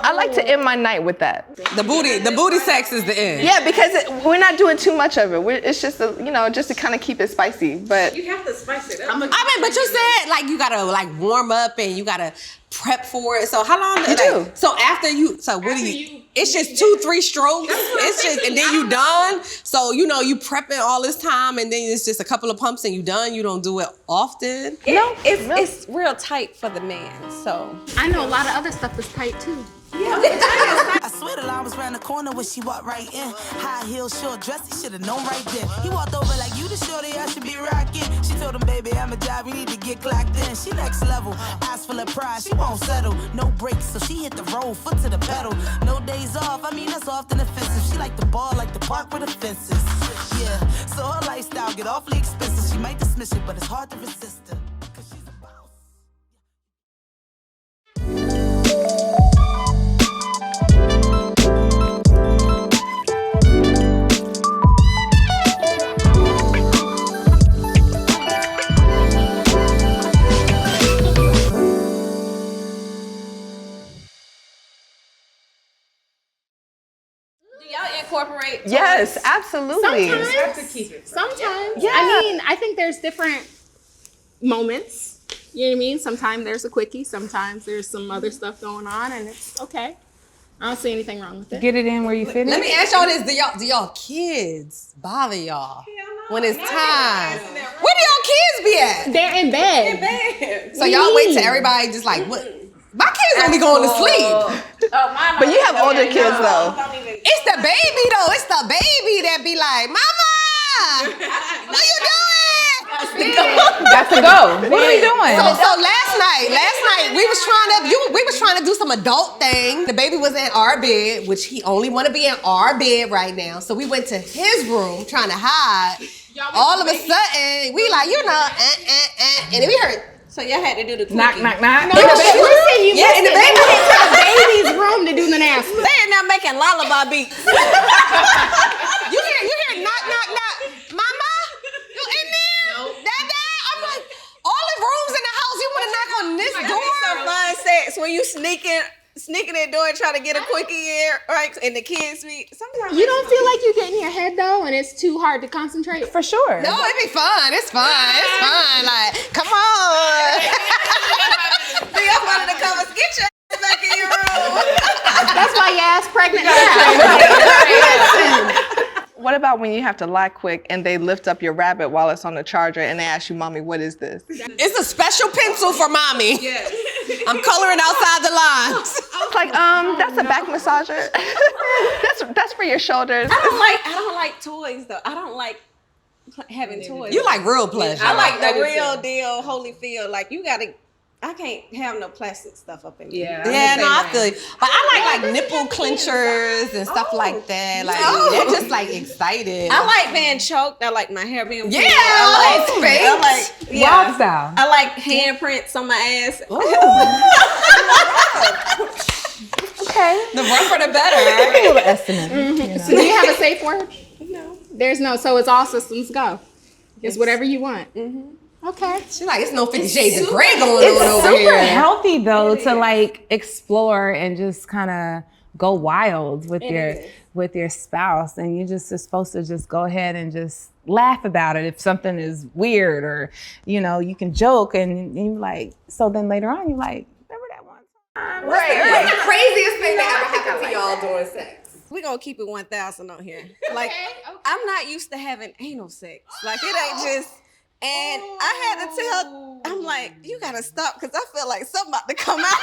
I like to end my night with that. The booty sex is the end. Yeah, because we're not doing too much of it. It's just just to kind of keep it spicy. But you have to spice it up. But you said like you gotta like warm up and you gotta prep for it. So how long you do? So after you, so what do you? It's just 2-3 strokes. It's just, and then you done. So you prepping all this time, and then it's just a couple of pumps and you done. You don't do it often. It's real tight for the man. So I know a lot of other stuff is tight too. Yeah, I swear the line was around the corner when she walked right in. High heels, short dress, he should have known right then. He walked over like, you the shorty I should be rocking. She told him, baby, I'm a job, we need to get clocked in. She next level, eyes full of pride, she won't settle. No brakes, so she hit the road, foot to the pedal. No days off, I mean, that's often offensive. She like the ball, like the park with the fences. Yeah, so her lifestyle get awfully expensive. She might dismiss it, but it's hard to resist her. Incorporate toys? Yes, absolutely. Sometimes. Yeah. I mean, I think there's different moments. You know what I mean? Sometimes there's a quickie. Sometimes there's some other stuff going on, and it's okay. I don't see anything wrong with it. Get it in where you fit it. Let me ask y'all this: Do y'all kids bother y'all when it's time? Where do y'all kids be at? They're in bed. So y'all wait till everybody just like what? My kids don't be going to sleep. But you have older kids though. It's the baby though. It's the baby that be like, Mama, what you doing? Got to go. What are we doing? So last night we was trying to do some adult thing. The baby was in our bed, which he only want to be in our bed right now. So we went to his room trying to hide. All of a sudden, we like, and then we heard. So y'all had to do the quickie. Knock, knock, knock. No, listen, you in the baby went to the baby's room to do the nasty. They are now making lullaby beats. You hear knock, knock, knock. Mama, you in there? No. Dada? I'm like, all the rooms in the house, you want to knock on this door? Some fun sex when you sneaking that door and try to get a quickie in, right? And the kids be sometimes. You don't feel like you get in your head though, and it's too hard to concentrate. For sure. No, it'd be fun. It's fun. It's fun. Like, come on. Be up under the covers. Get your ass back in your room. That's why your ass pregnant now. What about when you have to lie quick and they lift up your rabbit while it's on the charger and they ask you, Mommy, what is this? It's a special pencil for Mommy. Yes. I'm coloring outside the lines. I was like, that's a back massager. that's for your shoulders. I don't like toys though. I don't like having toys. You like real pleasure. I like the real deal, Holyfield. Like I can't have no plastic stuff up in there. Yeah, no, I feel you. But I like nipple clenchers and stuff like that. Like they're just like excited. I like being choked. I like my hair being pulled. I like space. Wild style. I like handprints on my ass. Okay. The rougher the better. A little estimate. Mm-hmm. So do you have a safe word? No. There's no. So it's all systems go. It's whatever you want. Mm-hmm. Okay. She's like, it's no 50 Shades of Grey going on over super here. Healthy though to like explore and just kind of go wild with your spouse, and you just are supposed to just go ahead and just laugh about it if something is weird, or you can joke and you're like, so then later on you're like, remember that one time? Right. What's the craziest thing that ever happened to y'all during sex? We're going to keep it 1,000 on here. Like, I'm not used to having anal sex. Like, it ain't just... And I had to tell, I'm like, you gotta stop because I feel like something about to come out.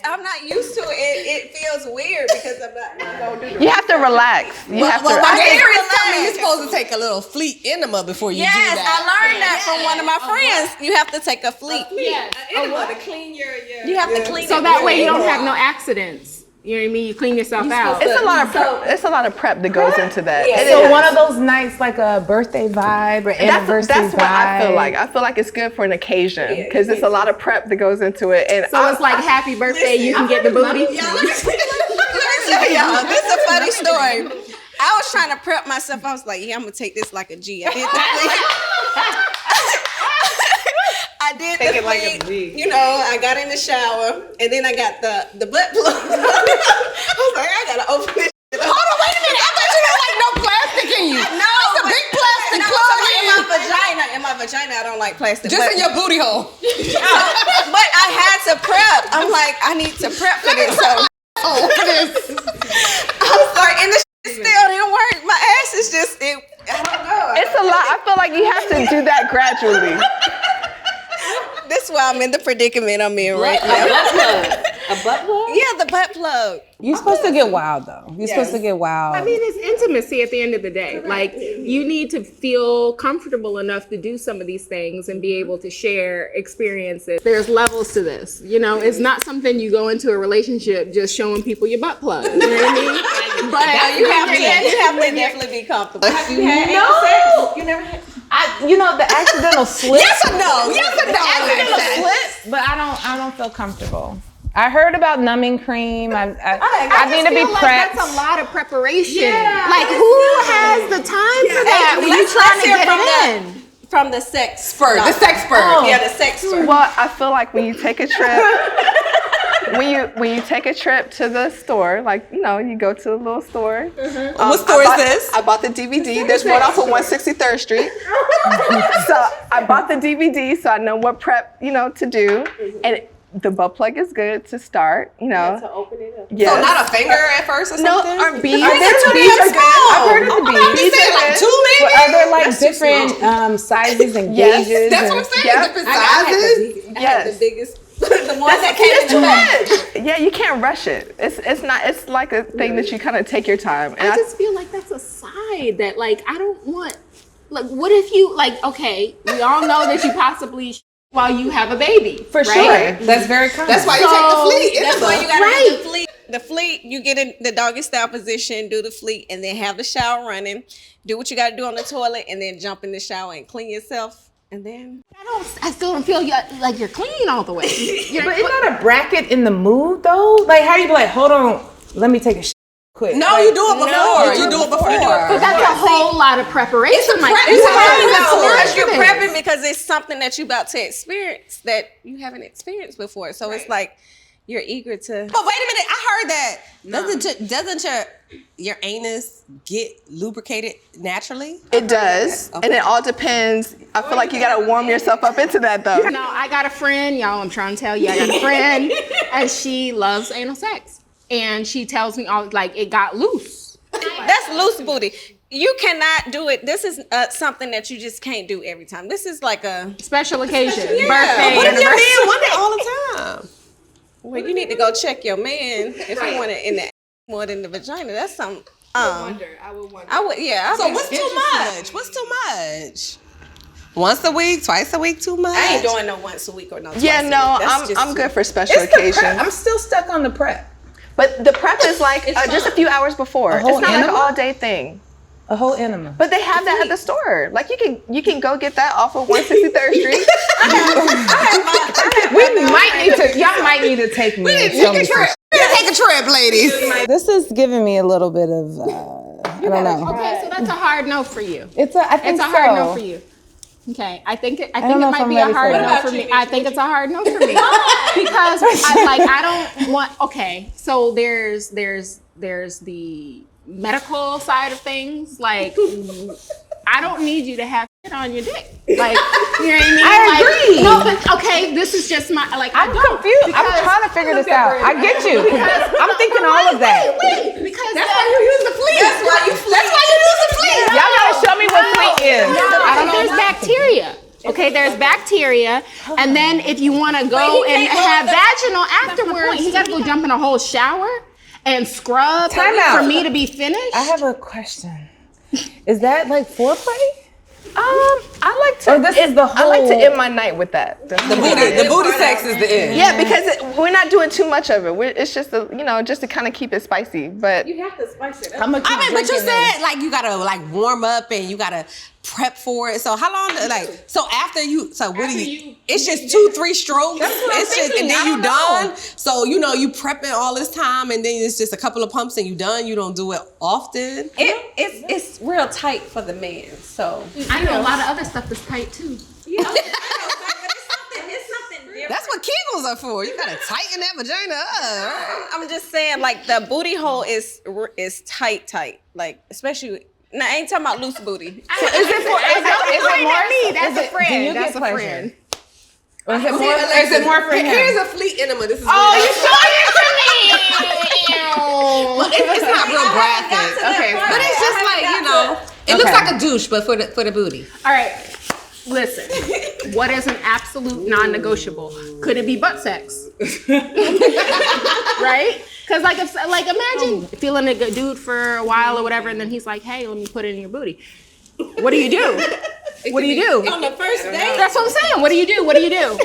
I'm not used to it. It feels weird because I'm not. You have to relax. You have to. My parents tell me you're supposed to take a little fleet enema before you do that. Yes, I learned that from one of my friends. You have to take a fleet. Yes. Enema to clean your. You have to clean it. So that way you don't have no accidents. You know what I mean? You clean yourself out. It's a lot of prep that goes into that. Yeah, so one of those nights, like a birthday vibe or anniversary vibe. That's what I feel like. I feel like it's good for an occasion because it's a lot of prep that goes into it. And so it's like happy birthday, you can get the booty. Let me tell y'all, this is a funny story. I was trying to prep myself. I was like, I'm gonna take this like a G. I I did the fleet. You know, I got in the shower, and then I got the butt plug. I was like, I gotta open this. Hold on, wait a minute. I thought you had like no plastic in you. No, it's a big plastic plug in my vagina. In my vagina, I don't like plastic. Just in your booty hole. But I had to prep. I'm like, I need to prep for this. So Oh, for this. I was like, and the shit still didn't work. My ass is just, I don't know. It's a lot. I feel like you have to do that gradually. This is why I'm in the predicament I'm in right now. A butt plug? Yeah, the butt plug. You're supposed to get wild though. You're supposed to get wild. I mean, it's intimacy at the end of the day. Like, you need to feel comfortable enough to do some of these things and be able to share experiences. There's levels to this. You know, it's not something you go into a relationship just showing people your butt plug. You know what I mean? But You have to definitely be comfortable. Have you had No. sex? You never had? The accidental slip. Yes or no? Yes or no? Accidental slip, but I don't feel comfortable. I heard about numbing cream. I need to be prepped. That's a lot of preparation. Yeah, like, who has the time for that when you're trying to get it in? From the Sexpert. The Sexpert. Oh. Yeah, the Sexpert. Well, I feel like when you take a trip, when you take a trip to the store, like, you know, you go to the little store. What store is this? I bought the DVD. There's one off of 163rd Street. So I bought the DVD, so I know what prep, you know, to do. And the butt plug is good to start, you know. To open it up. Yes. So not a finger at first or something? No, or beads. Beads are good. I've heard of the I'm about to beads. say like 2 maybe? But are there like different sizes and Yes. gauges? That's what I'm saying. Yeah. Different sizes. I had Yes. the biggest, the one that came in the bag. Yeah, you can't rush it. It's not. It's like a thing that you kind of take your time. And I just feel like that's a side that, like, I don't want. Like, what if you, like, okay, we all know that you possibly while you have a baby. For right? sure. That's very common. That's why you take the fleet. That's why you gotta do the fleet. The fleet, you get in the doggy style position, do the fleet, and then have the shower running. Do what you gotta do on the toilet, and then jump in the shower and clean yourself. And then I still don't feel like you're clean all the way. But isn't that a bracket in the mood though? Like, how do you be like, hold on, let me take a quick? No, like, you do it before. You do it before. But that's a whole lot of preparation. You're prepping because it's something that you're about to experience that you haven't experienced before. So it's like you're eager to. But wait a minute, I heard that doesn't your anus get lubricated naturally? it does, and it all depends. I feel like you gotta warm yourself up into that though. No, I got a friend, y'all. I'm trying to tell you, I got a friend, and she loves anal sex, and she tells me all like it got loose. That's loose booty. You cannot do it. This is something that you just can't do every time. This is like a Special occasion, birthday, What if your anniversary. man want it all the time? well, you need to go check your man if you want it in the more than the vagina. That's something. I would wonder. I would. Yeah. So what's too much? What's too much? Once a week, twice a week, too much? I ain't doing no once a week or no. Yeah, twice a no, week. That's just I'm good for special It's the prep. occasions. I'm still stuck on the prep. But the prep is like just a few hours before. A It's whole not like an enema? all day thing. A whole enema. But they have that at the store. Like you can go get that off of 163rd Street. Y'all might need to take me. and show me some Take a trip, ladies. This is giving me a little bit of, I don't know. Okay, so that's a hard no for you. I think It's a so. hard no for you. Okay, I think it don't know if might I'm be a ready for hard that. no for me. I think it's a hard no for me because I don't want. Okay, so there's the medical side of things. Like, I don't need you to have shit on your dick. Like, you know what I mean? I agree. No, but okay, this is just my like. I'm confused. I'm trying to figure this out. I get you. I'm thinking all of that. Wait, because That's why you use the fleet. That's why you use the fleet. Y'all gotta show me what fleet is. I don't know. There's bacteria. Okay, there's bacteria, and then if you want to go and have vaginal afterwards, you got to go jump in a whole shower and scrub Time out. for me to be finished. I have a question. Is that like foreplay? I like to. Or this is the I like to whole- end my night with that. The booty sex is the end. Yeah, because we're not doing too much of it. It's just just to kind of keep it spicy. But You have to spice it up. I'm gonna keep I mean, but you drinking this. said like you gotta like warm up and you gotta prep for it. So how long? So after you, so what do you? It's just 2-3 strokes. It's just and then you done. So you prepping all this time and then it's just a couple of pumps and you done. You don't do it often. It's real tight for the man. So I know a lot of other stuff that's tight too. That's what Kegels are for. You gotta tighten that vagina up. Right? I'm just saying, like, the booty hole is tight. Like, especially, now, I ain't talking about loose booty. Is it more me? That's a friend. Do you That's get a pleasure? friend. Or is it more for him? Here's a fleet enema. This is it's not real graphic. Okay, But it's just like, you know, it looks like a douche, but for the booty. All right. Listen, what is an absolute non-negotiable? Could it be butt sex? Right? Because imagine feeling a good dude for a while or whatever, and then he's like, "Hey, let me put it in your booty." What do you do? What do you do? On the first date? That's what I'm saying. What do you do? What do you do?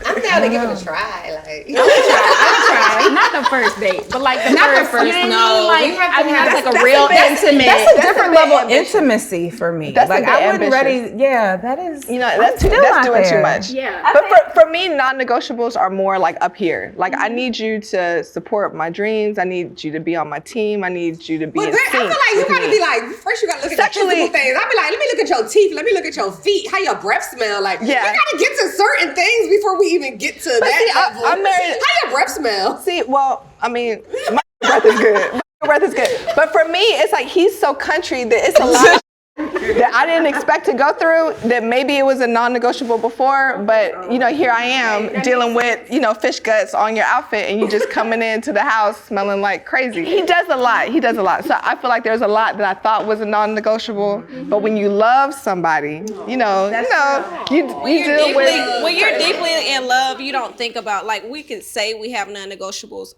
I'm down to give it a try. Like, I try. Not the first date, but like the first. No, that's like a real intimate. That's a different level of intimacy for me. That's like a bit I wouldn't ambitious. ready. Yeah, that is. That's still that's not doing too there. much. Yeah. But for me, non-negotiables are more like up here. Like I need you to support my dreams. I need you to be on my team. I need you to be in I sync feel like you with gotta me. be like, first you gotta look at the Sexually- physical things. I'd be like, let me look at your teeth, let me look at your feet, how your breath smell. Like, Yeah. we gotta get to certain things before we even get to that see, level. I'm married. How your breath smell? See, well, I mean, my breath is good. My breath is good. But for me, it's like he's so country that it's a lot that I didn't expect to go through, that maybe it was a non-negotiable before, but here I am dealing with, fish guts on your outfit, and you just coming into the house smelling like crazy. He does a lot. So I feel like there's a lot that I thought was a non-negotiable, but when you love somebody, you deal with. When you're deeply in love, you don't think about, like, we can say we have non-negotiables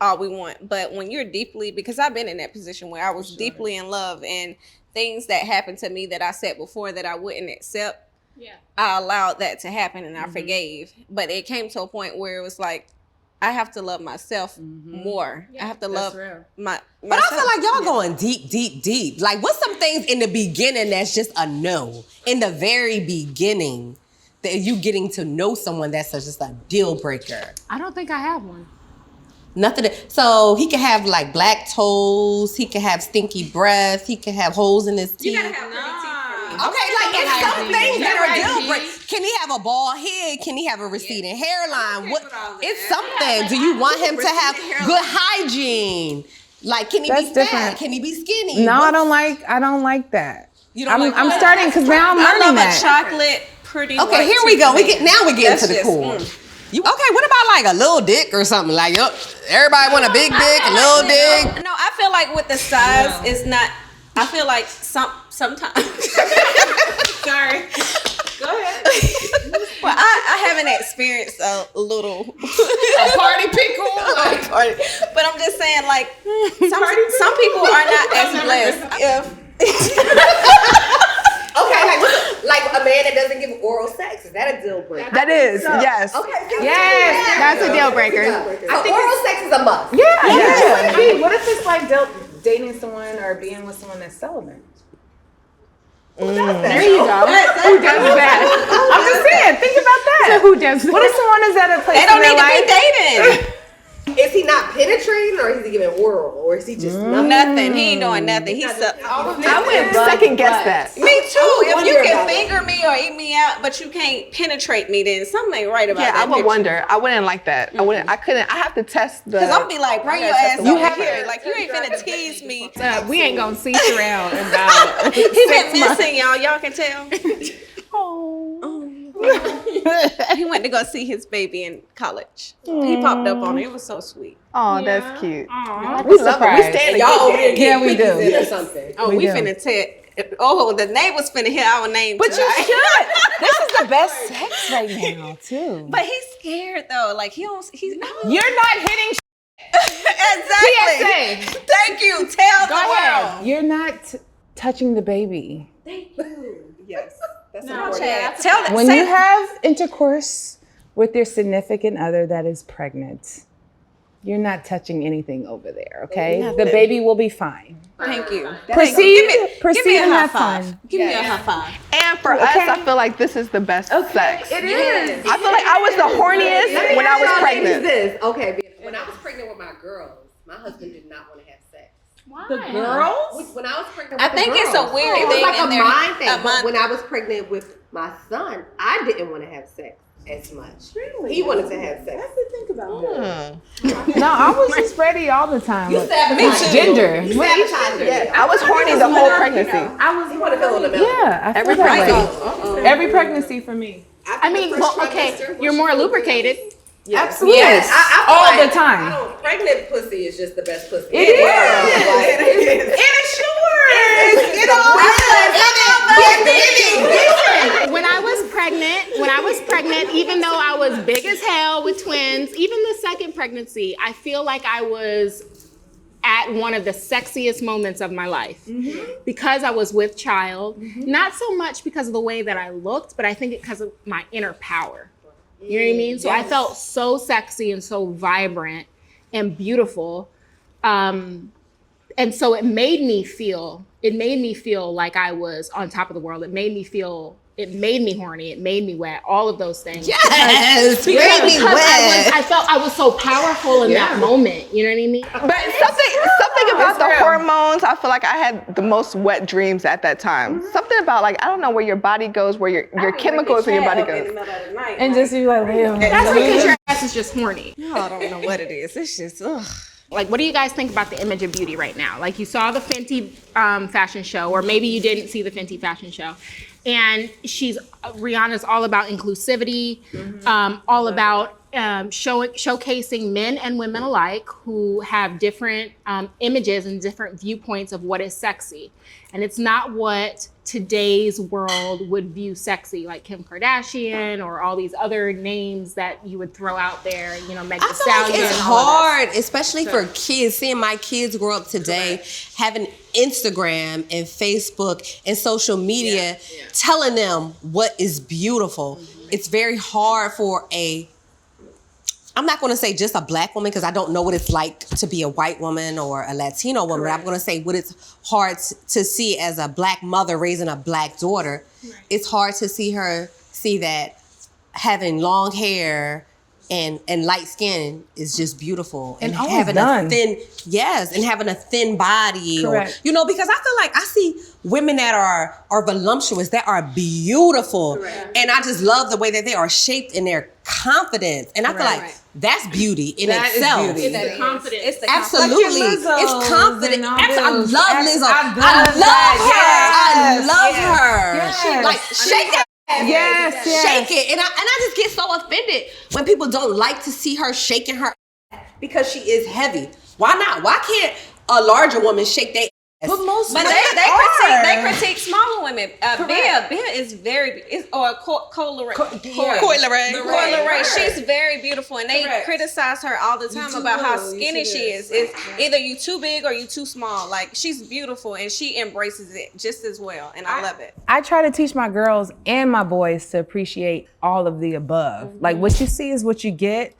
all we want, but when you're deeply, because I've been in that position where I was deeply in love, and things that happened to me that I said before that I wouldn't accept, I allowed that to happen and I forgave. But it came to a point where it was like, I have to love myself more. I have to love myself. But I feel like y'all going deep. Like, what's some things in the beginning that's just a no? In the very beginning, that you getting to know someone that's just a deal breaker. I don't think I have one. Nothing. So he could have like black toes. He could have stinky breath. He could have holes in his teeth. You gotta have pretty teeth. Okay, like it's some things that are deal breakers. Can he have a bald head? Can he have a receding hairline? What? It's something. Do you want him to have good hygiene? Like, can he be fat? Can he be skinny? No, I don't like that. You don't like I'm what? starting because now I'm I learning love that. Oh, a chocolate, pretty. Okay, white here we go. teeth. Now we get That's into the just, core. Okay, what about like a little dick or something? Like, everybody want a big dick, a little dick. No, I feel like with the size, it's not. I feel like sometimes. Sorry. Go ahead. Well, I haven't experienced a little Party pickle. but I'm just saying, like, some people are not as blessed. Okay, like a man that doesn't give oral sex, is that a deal breaker? That is, yes. Okay. Yes, that's a deal breaker. So oral sex is a must. Yeah. What if it's like dating someone or being with someone that's celibate? There you go. Who does that? I'm just saying, think about that. Who does that? What if someone is at a place They don't in their need to life? be dating. Is he not penetrating, or is he giving oral, or is he just Nothing. He ain't doing nothing. I would second guess that. Me too. If you can finger me or eat me out, but you can't penetrate me, then something ain't right about Yeah, that. I would wonder. I wouldn't like that. I couldn't. I have to test the. Because I'm be like, bring your ass You over have here. Like, you ain't finna tease me. We ain't gonna see Sharelle in about He been missing, y'all. Y'all can tell. He went to go see his baby in college. He popped up on it. It was so sweet. Oh, that's cute. Aww. We love it. We stand y'all over against there Yeah, we do. or something? Oh, we finna tell. Oh, the neighbors finna hear our name. But you tonight. should. This is the best sex right now, too. But he's scared though. Like he's You're not hitting. exactly. PSA. Thank you. Tell Go the ahead. world. You're not touching the baby. Yes. That's Tell them. When you have intercourse with your significant other that is pregnant, you're not touching anything over there, okay? The baby will be fine. Thank you. Proceed Give me a and high have five. fun. Give me a high five. And for us, I feel like this is the best sex. It is. I feel like I was the horniest when I was pregnant. Okay, when I was pregnant with my girls, my husband did not want to have sex. The Girls? When I was pregnant with I think it's a weird it was thing like in a there. mind thing. A But mind- when I was pregnant with my son, I didn't want to have sex. as much. Really? He wanted to have sex. No, I was just ready all the time. You sabotaged Gender. You sabotaged her. Yeah, I was horny the whole pregnancy. You want to fill in the middle. Yeah, I feel that way. Every pregnancy for me. I mean, well, okay, you're more lubricated. Absolutely. Yes, all the time. Pregnant pussy is just the best pussy. It is. It is sure. It all When I was pregnant, even though I was big as hell with twins, even the second pregnancy, I feel like I was at one of the sexiest moments of my life because I was with child. Not so much because of the way that I looked, but I think because of my inner power. You know what I mean? So I felt so sexy and so vibrant and beautiful. And so it made me feel like I was on top of the world. It made me horny. It made me wet. All of those things. Yes, made me wet. I felt I was so powerful in that moment. You know what I mean? But something about the hormones, I feel like I had the most wet dreams at that time. Something about like, I don't know where your body goes, where your chemicals in your body goes. And just you like, That's because your ass is just horny. I don't know what it is. It's just, ugh. Like, what do you guys think about the image of beauty right now? Like, you saw the Fenty fashion show, or maybe you didn't see the Fenty fashion show. And Rihanna's all about inclusivity, all about showcasing men and women alike who have different images and different viewpoints of what is sexy. And it's not what today's world would view sexy, like Kim Kardashian or all these other names that you would throw out there, you know, Meg Thee I feel Stallion. like it's hard, especially for kids, seeing my kids grow up today, having Instagram and Facebook and social media telling them what is beautiful. It's very hard for I'm not going to say just a black woman, because I don't know what it's like to be a white woman or a Latino woman. I'm going to say what it's hard to see as a black mother raising a black daughter. It's hard to see that having long hair and light skin is just beautiful. And having a thin body. Or, you know, because I feel like I see women that are voluptuous, that are beautiful. And I just love the way that they are shaped in their confidence. And I feel like that's beauty in itself. Beauty. It's the confidence. It's the Absolutely. It's confident. I love Lizzo. I love her. Yes. Like, shake that. Yes. Shake it. And I just get so offended when people don't like to see her shaking her ass because she is heavy. Why not? Why can't a larger woman shake their ass? But most But women they critique smaller women. Bea is very, Coyle Ray. She's very beautiful, and they criticize her all the time about how skinny she is. It's either you too big or you too small. Like, she's beautiful, and she embraces it just as well, and I love it. I try to teach my girls and my boys to appreciate all of the above. Like, what you see is what you get.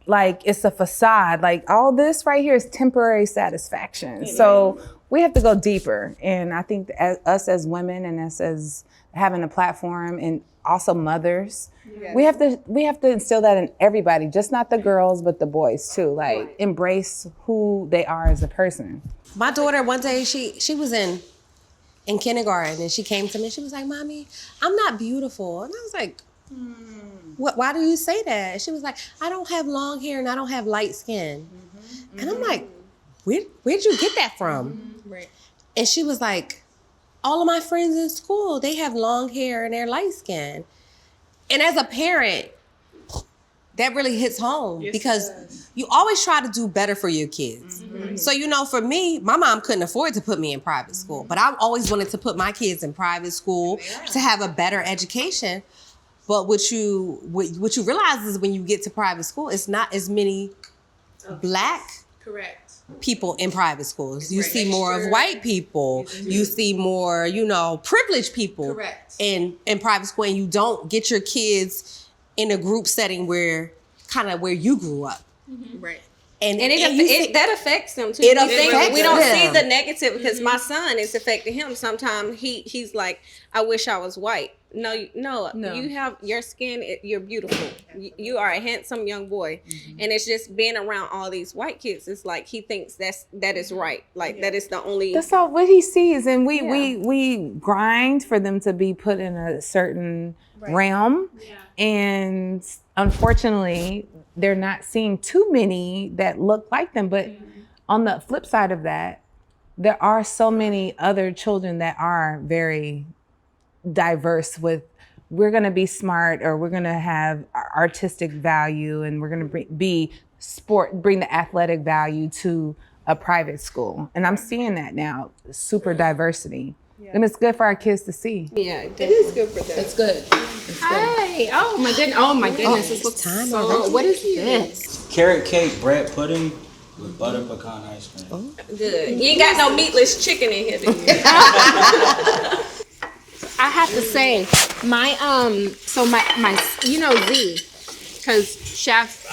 Like, it's a facade. Like, all this right here is temporary satisfaction. So we have to go deeper. And I think us as women and us as having a platform, and also mothers, we have to instill that in everybody, just not the girls, but the boys too. Like, embrace who they are as a person. My daughter, one day, she was in kindergarten, and she came to me. She was like, "Mommy, I'm not beautiful." And I was like, "What? Why do you say that?" She was like, "I don't have long hair and I don't have light skin." And I'm like, where'd you get that from? And she was like, "All of my friends in school, they have long hair and they're light skin." And as a parent, that really hits home, because you always try to do better for your kids. So, you know, for me, my mom couldn't afford to put me in private school, but I always wanted to put my kids in private school to have a better education. But what you realize is when you get to private school, it's not as many black people in private schools. You see more of white people. You see more, you know, privileged people in private school, and you don't get your kids in a group setting where you grew up. And that affects them too. It We affects don't them. see the negative because my son is affecting him. Sometimes he's like, I wish I was white. No, you have your skin. You're beautiful. You are a handsome young boy, and it's just being around all these white kids. It's like he thinks that is right. Like that is the only. That's all what he sees, and we grind for them to be put in a certain realm, and unfortunately, they're not seeing too many that look like them. But on the flip side of that, there are so many other children that are very diverse with we're going to be smart, or we're going to have artistic value, and we're going to bring the athletic value to a private school. And I'm seeing that now, super diversity. And it's good for our kids to see. Yeah, it is good for them. It's good. Hey, oh my goodness, this looks so. What is this? Carrot cake, bread pudding with butter pecan ice cream. Good. You ain't got no meatless chicken in here, do you? I have to say, my you know Z, because Chef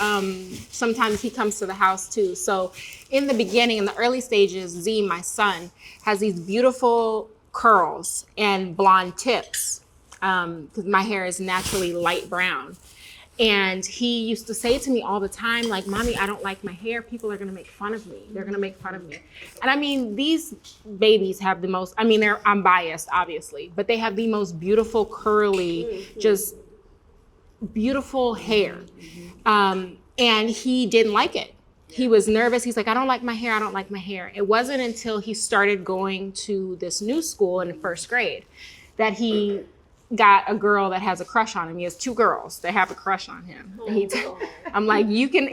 sometimes he comes to the house too. So in the beginning, in the early stages, Z, my son, has these beautiful curls and blonde tips because my hair is naturally light brown. And he used to say to me all the time, like, Mommy, I don't like my hair. People are going to make fun of me. They're going to make fun of me. And I mean, these babies have the most, I'm biased, obviously, but they have the most beautiful, curly, just beautiful hair. And he didn't like it. He was nervous. He's like, I don't like my hair. I don't like my hair. It wasn't until he started going to this new school in first grade that he got a girl that has a crush on him. He has 2 girls that have a crush on him. I'm like,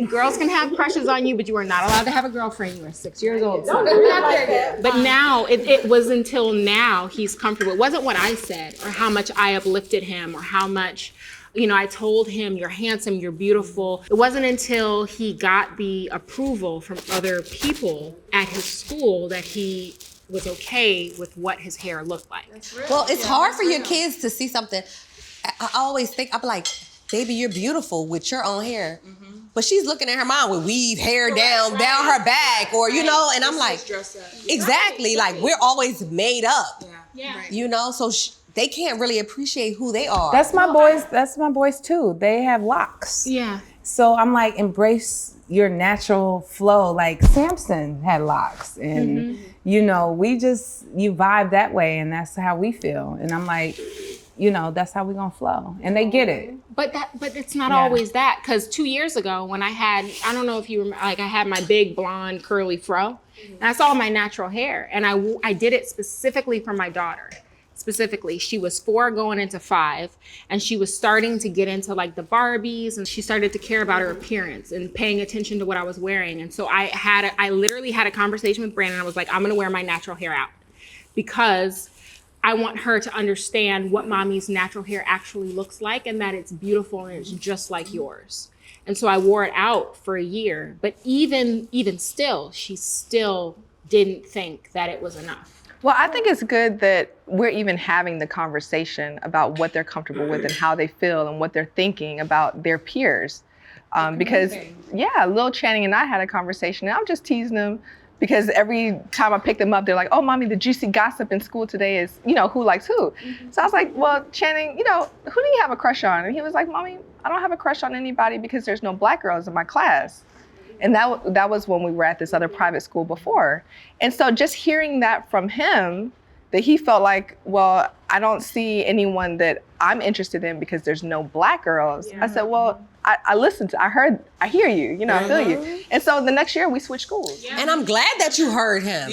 girls can have crushes on you, but you are not allowed to have a girlfriend. You are 6 years old. But now, it was until now he's comfortable. It wasn't what I said or how much I uplifted him or how much, I told him, you're handsome, you're beautiful. It wasn't until he got the approval from other people at his school that he was okay with what his hair looked like. Well, it's hard for your kids to see something. I always think, I'm like, baby, you're beautiful with your own hair. But she's looking at her mom with weave hair down her back, or, and I'm like, exactly, like we're always made up, so they can't really appreciate who they are. That's my boys too. They have locks. Yeah. So I'm like, embrace your natural flow. Like Samson had locks, and you vibe that way, and that's how we feel. And I'm like, that's how we gonna flow, and they get it. But it's not always that, because 2 years ago when I don't know if you remember, like I had my big blonde curly fro, and I saw my natural hair, and I did it specifically for my daughter. Specifically, she was 4 going into 5, and she was starting to get into like the Barbies, and she started to care about her appearance and paying attention to what I was wearing. And so I literally had a conversation with Brandon. I was like, I'm gonna wear my natural hair out because I want her to understand what mommy's natural hair actually looks like, and that it's beautiful and it's just like yours. And so I wore it out for a year, but even still, she still didn't think that it was enough. Well, I think it's good that we're even having the conversation about what they're comfortable with and how they feel and what they're thinking about their peers. Because, Lil Channing and I had a conversation, and I'm just teasing them because every time I pick them up, they're like, oh, Mommy, the juicy gossip in school today is, who likes who. So I was like, well, Channing, who do you have a crush on? And he was like, Mommy, I don't have a crush on anybody because there's no black girls in my class. And that was when we were at this other private school before. And so just hearing that from him, that he felt like, well, I don't see anyone that I'm interested in because there's no black girls. I said, well, I listened to, I hear you, I feel you. And so the next year we switched schools. And I'm glad that you heard him.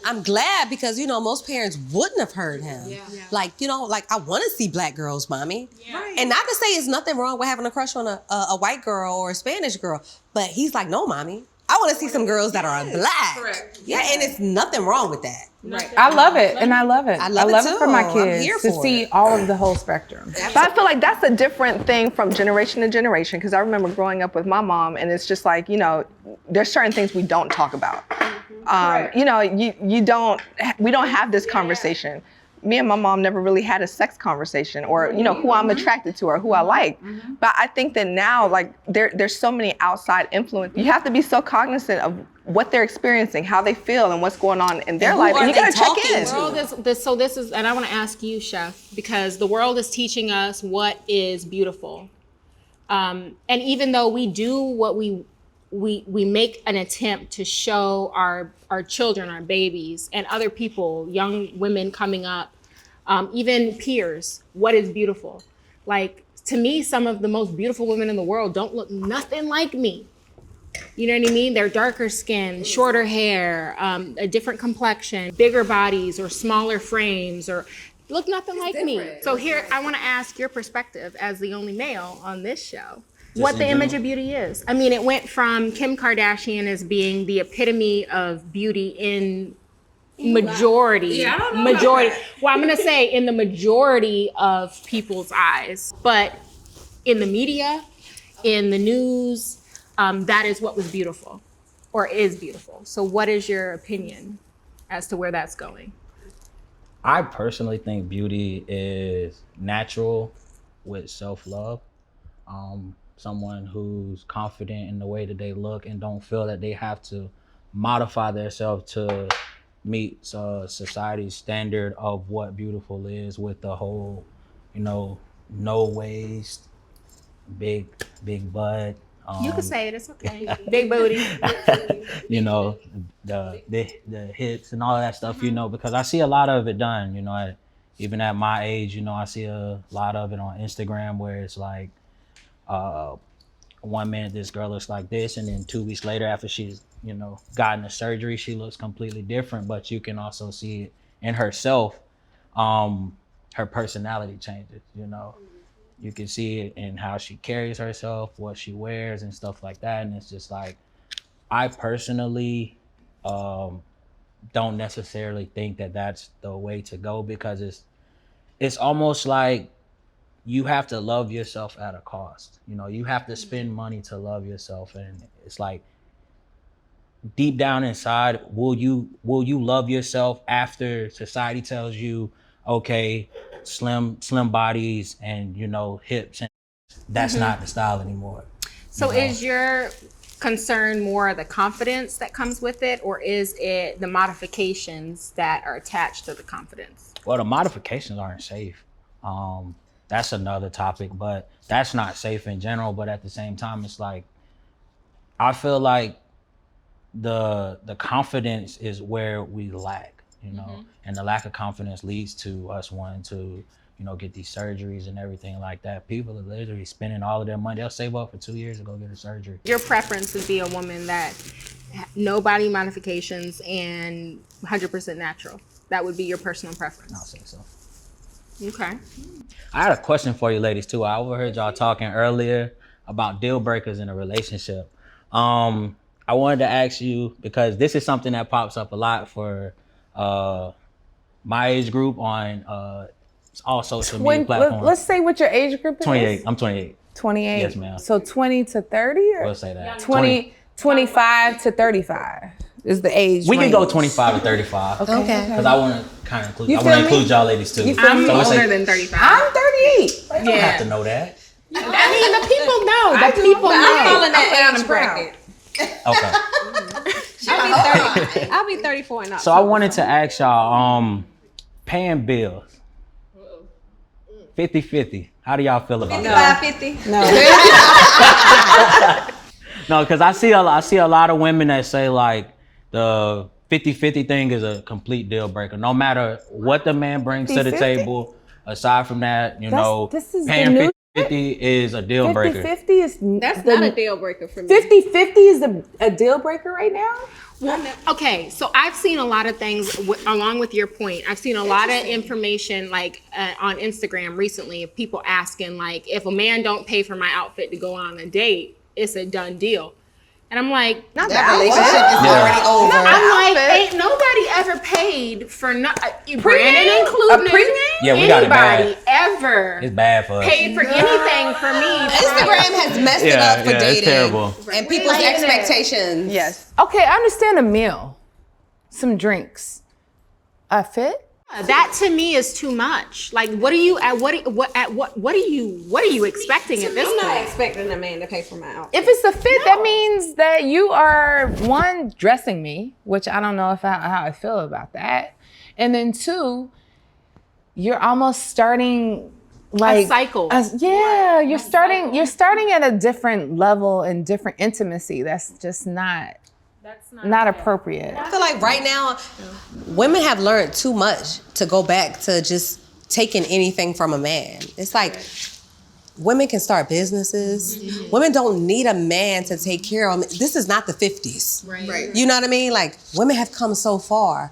I'm glad because, most parents wouldn't have heard him. Like, I want to see black girls, Mommy. And not to say it's nothing wrong with having a crush on a white girl or a Spanish girl, but he's like, no, Mommy. I want to see some girls that are black. Correct. Yeah, and it's nothing wrong with that. Right. I love it, and I love it. I love it for my kids to see all of the whole spectrum. But I feel like that's a different thing from generation to generation, because I remember growing up with my mom, and it's just like, there's certain things we don't talk about. We don't have this conversation. me and my mom never really had a sex conversation or, you know, who I'm attracted to or who I like. But I think that now, like, there's so many outside influence. You have to be so cognizant of what they're experiencing, how they feel, and what's going on in their life. And you gotta check in. So this is, and I want to ask you, Chef, because the world is teaching us what is beautiful. And even though we do what we make an attempt to show our children, our babies, and other people, young women coming up, even peers, what is beautiful. Like, to me, some of the most beautiful women in the world don't look nothing like me. You know what I mean? They're darker skin, shorter hair, a different complexion, bigger bodies or smaller frames, or look nothing like me. So here, I want to ask your perspective as the only male on this show. What the image of beauty is. I mean, it went from Kim Kardashian as being the epitome of beauty in majority. Well, I'm gonna say in the majority of people's eyes, but in the media, in the news, that is what was beautiful, or is beautiful. So, what is your opinion as to where that's going? I personally think beauty is natural with self-love. Someone who's confident in the way that they look and don't feel that they have to modify themselves to meet society's standard of what beautiful is, with the whole, you know, no waist, big butt. You can say it, it's okay. Big booty. You know, the hips and all of that stuff, you know, because I see a lot of it done, you know, even at my age, you know, I see a lot of it on Instagram where it's like, 1 minute this girl looks like this, and then 2 weeks later, after she's, you know, gotten the surgery, she looks completely different. But you can also see it in herself. Her personality changes, you know. You can see it in how she carries herself, what she wears and stuff like that. And it's just like, I personally don't necessarily think that that's the way to go, because it's almost like you have to love yourself at a cost. You know, you have to spend money to love yourself. And it's like, deep down inside, will you love yourself after society tells you, okay, slim bodies and, you know, hips, and that's not the style anymore. So is your concern more the confidence that comes with it, or is it the modifications that are attached to the confidence? Well, the modifications aren't safe. That's another topic, but that's not safe in general. But at the same time, it's like, I feel like the confidence is where we lack, you know, and the lack of confidence leads to us wanting to, you know, get these surgeries and everything like that. People are literally spending all of their money. They'll save up for 2 years to go get a surgery. Your preference would be a woman that no body modifications and 100% natural. That would be your personal preference. I'll say so. Okay. I had a question for you ladies too. I overheard y'all talking earlier about deal breakers in a relationship. I wanted to ask you, because this is something that pops up a lot for my age group on all social media platforms. Let's say what your age group is. 28. I'm 28. 28. Yes, ma'am. So 20 to 30, or We'll say that. 25 to 35 is the age We range. can go 25 to 35. Okay. Because I want to kind of include, You I want to feel me? include y'all ladies too. I'm So it's older like, than 35. I'm 38. you don't have to know that. I mean, the people know. The people I'm know. calling that age bracket. Okay. I'll be 34 and up. So I wanted to ask y'all, paying bills. 50-50. How do y'all feel about that? 55-50. No, because I see a lot of women that say like the 50-50 thing is a complete deal breaker. No matter what the man brings to the 50-50? table, aside from that, This is paying the new 50-50 is a deal breaker. 50-50 is That's not a deal breaker for me. 50-50 is a deal breaker right now? Okay, so I've seen a lot of things along with your point. I've seen a lot of information like on Instagram recently of people asking like, if a man don't pay for my outfit to go on a date, it's a done deal. And I'm like, Not That that relationship is already over. I'm like, ain't nobody ever paid for Brandon included. Yeah, we got it anybody bad. ever It's bad for us. paid for anything for me. Instagram has messed it up for dating. It's terrible. And people's expectations. Yes. Okay, I understand a meal, some drinks, a fit. That to me is too much. Like, what are you expecting at this I'm not point? expecting a man to pay for my outfit. If it's the fit, that means that you are, one, dressing me, which I don't know how I feel about that. And then two, you're almost starting like a cycle. You're starting at a different level and different intimacy. That's just not appropriate. I feel like right now, women have learned too much to go back to just taking anything from a man. It's like women can start businesses. Women don't need a man to take care of them. This is not the 50s. Right. You know what I mean? Like, women have come so far.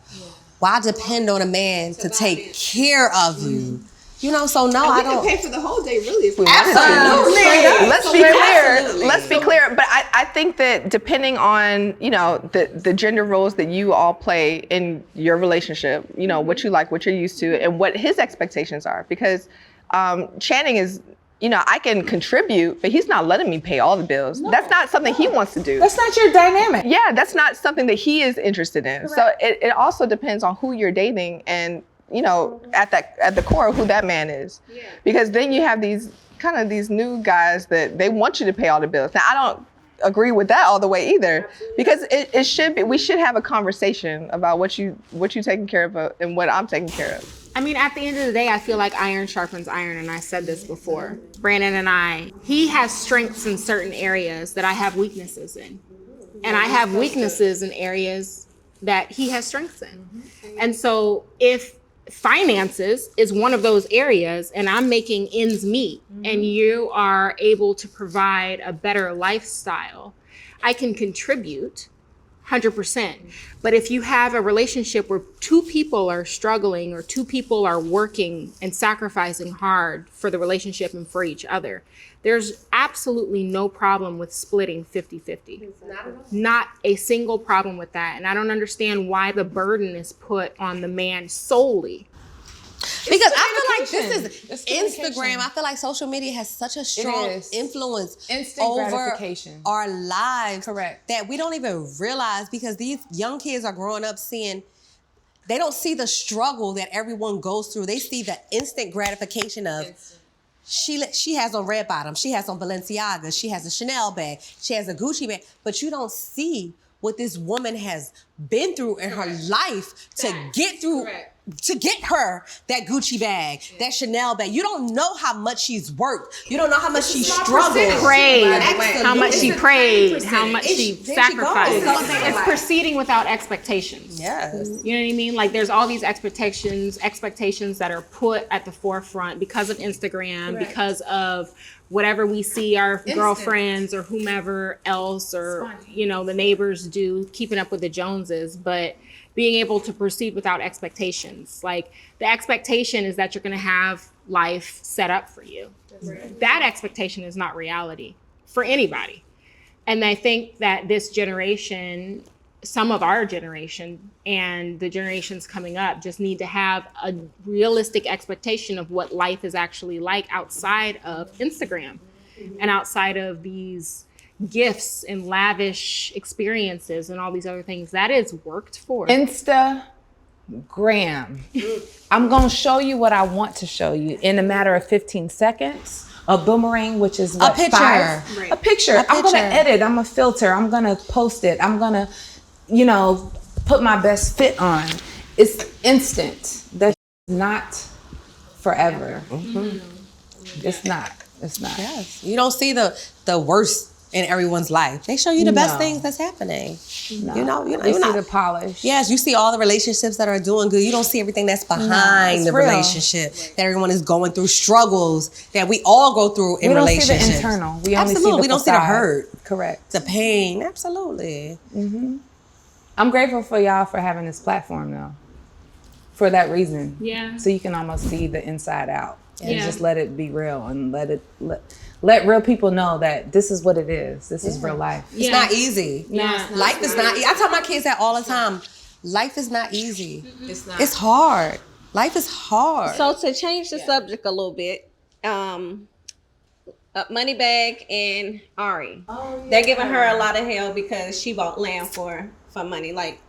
Why depend on a man to take care of you? You know, so no, I don't. We can pay for the whole day, really, if we Absolutely. Let's be clear. But I think that depending on, you know, the gender roles that you all play in your relationship, you know, what you like, what you're used to, and what his expectations are. Because Channing is, you know, I can contribute, but he's not letting me pay all the bills. No, that's not something he wants to do. That's not your dynamic. Yeah, that's not something that he is interested in. Correct. So it also depends on who you're dating and, you know, at the core of who that man is. Yeah. Because then you have these new guys that they want you to pay all the bills. Now, I don't agree with that all the way either. Absolutely. Because it should be, we should have a conversation about what you taking care of and what I'm taking care of. I mean, at the end of the day, I feel like iron sharpens iron, and I said this before. Brandon and he has strengths in certain areas that I have weaknesses in. And I have weaknesses in areas that he has strengths in. And so if finances is one of those areas and I'm making ends meet and you are able to provide a better lifestyle, I can contribute 100%. But if you have a relationship where two people are struggling or two people are working and sacrificing hard for the relationship and for each other, there's absolutely no problem with splitting 50-50. Not a single problem with that. And I don't understand why the burden is put on the man solely. Because I feel like this is Instagram. I feel like social media has such a strong influence over our lives. Correct. That we don't even realize, because these young kids are growing up they don't see the struggle that everyone goes through. They see the instant gratification of she has on red bottom, she has on Balenciaga, she has a Chanel bag, she has a Gucci bag, but you don't see what this woman has been through in her life to get through. To get her that Gucci bag, that Chanel bag. You don't know how much she's worked. You don't know how much she struggled. How much she prayed, how much she sacrificed. It's proceeding without expectations. Yes. You know what I mean? Like, there's all these expectations that are put at the forefront because of Instagram, because of whatever we see our girlfriends or whomever else or, you know, the neighbors do, keeping up with the Joneses. But being able to proceed without expectations. Like, the expectation is that you're going to have life set up for you. That expectation is not reality for anybody. And I think that this generation, some of our generation and the generations coming up, just need to have a realistic expectation of what life is actually like outside of Instagram and outside of these gifts and lavish experiences and all these other things. That is worked for. Instagram. I'm going to show you what I want to show you in a matter of 15 seconds. A boomerang, which is what, a picture. A picture. I'm going to edit. I'm going to filter. I'm going to post it. I'm going to, you know, put my best fit on. It's instant. That's not forever. It's not. Yes. You don't see the worst in everyone's life. They show you the best things that's happening. No. You know, you see the polish. Yes, you see all the relationships that are doing good. You don't see everything that's behind the relationship. That everyone is going through struggles that we all go through in relationships. We don't see the internal. We only see the we don't see the hurt. Correct. The pain. Absolutely. I'm grateful for y'all for having this platform though. For that reason. Yeah. So you can almost see the inside out and just let it be real and let real people know that this is what it is. This is real life. It's not easy. Life is not easy. I tell my kids that all the time. Life is not easy. It's not. It's hard. Life is hard. So to change the subject a little bit, Moneybag and Ari, they're giving her a lot of hell because she bought land for money. Like,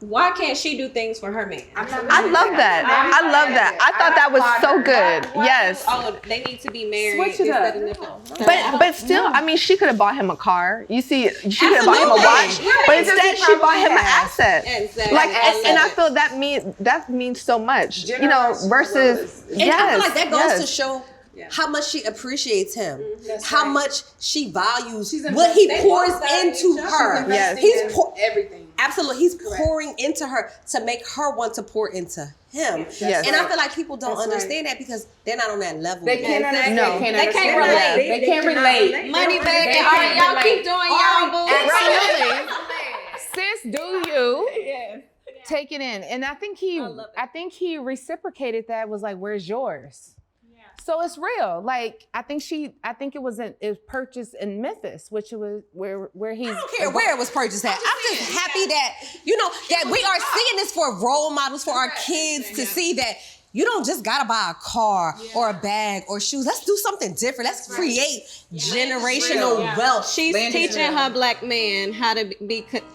Why can't she do things for her man? I love that. I love that. I thought that was so good. Yes. Oh, they need to be married. Switch it up. But still, I mean, she could have bought him a car. You see, she could have bought him a watch, but instead she bought him an asset. Exactly. Like, and I feel that means so much. You know, versus And I feel like that goes yes. to show how much she appreciates him, how much she values She's what he investing. pours Both sides, into you know, her. she's Yes. investing in everything. Absolutely, he's pouring into her to make her want to pour into him. Yes. And I feel like people don't understand that because they're not on that level. They can't understand. No. They can't relate. They can't relate. Money back. All right, y'all keep doing y'all boo. Absolutely. Sis, do you take it in? And I think he reciprocated that, was like, where's yours? So it's real. Like, I think it was purchased in Memphis, which was where he's. I don't care where it was purchased at. I'm just happy that, that we are seeing this for role models for our kids to see that you don't just gotta buy a car or a bag or shoes. Let's do something different. Let's create generational wealth. She's teaching her black man how to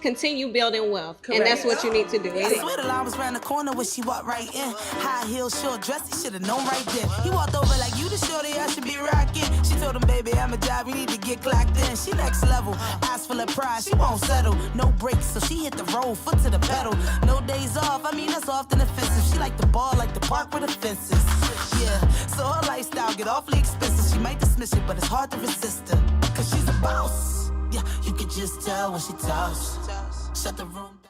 continue building wealth, and that's what you need to do. I swear the line was round the corner when she walked right in. High heel, short dress, he should have known right then. He walked over like, you the shorty I should be rocking. She told him, baby, I'm a job, you need to get clocked in. She next level, eyes full of pride, she won't settle. No brakes, so she hit the road, foot to the pedal. No days off, I mean, that's often offensive. She like the ball, like the park with the fences. Yeah, so her lifestyle get awfully expensive. She might dismiss it, but it's hard to resist her. Cause she's a boss. Yeah, you can just tell when she talks. Shut the room down.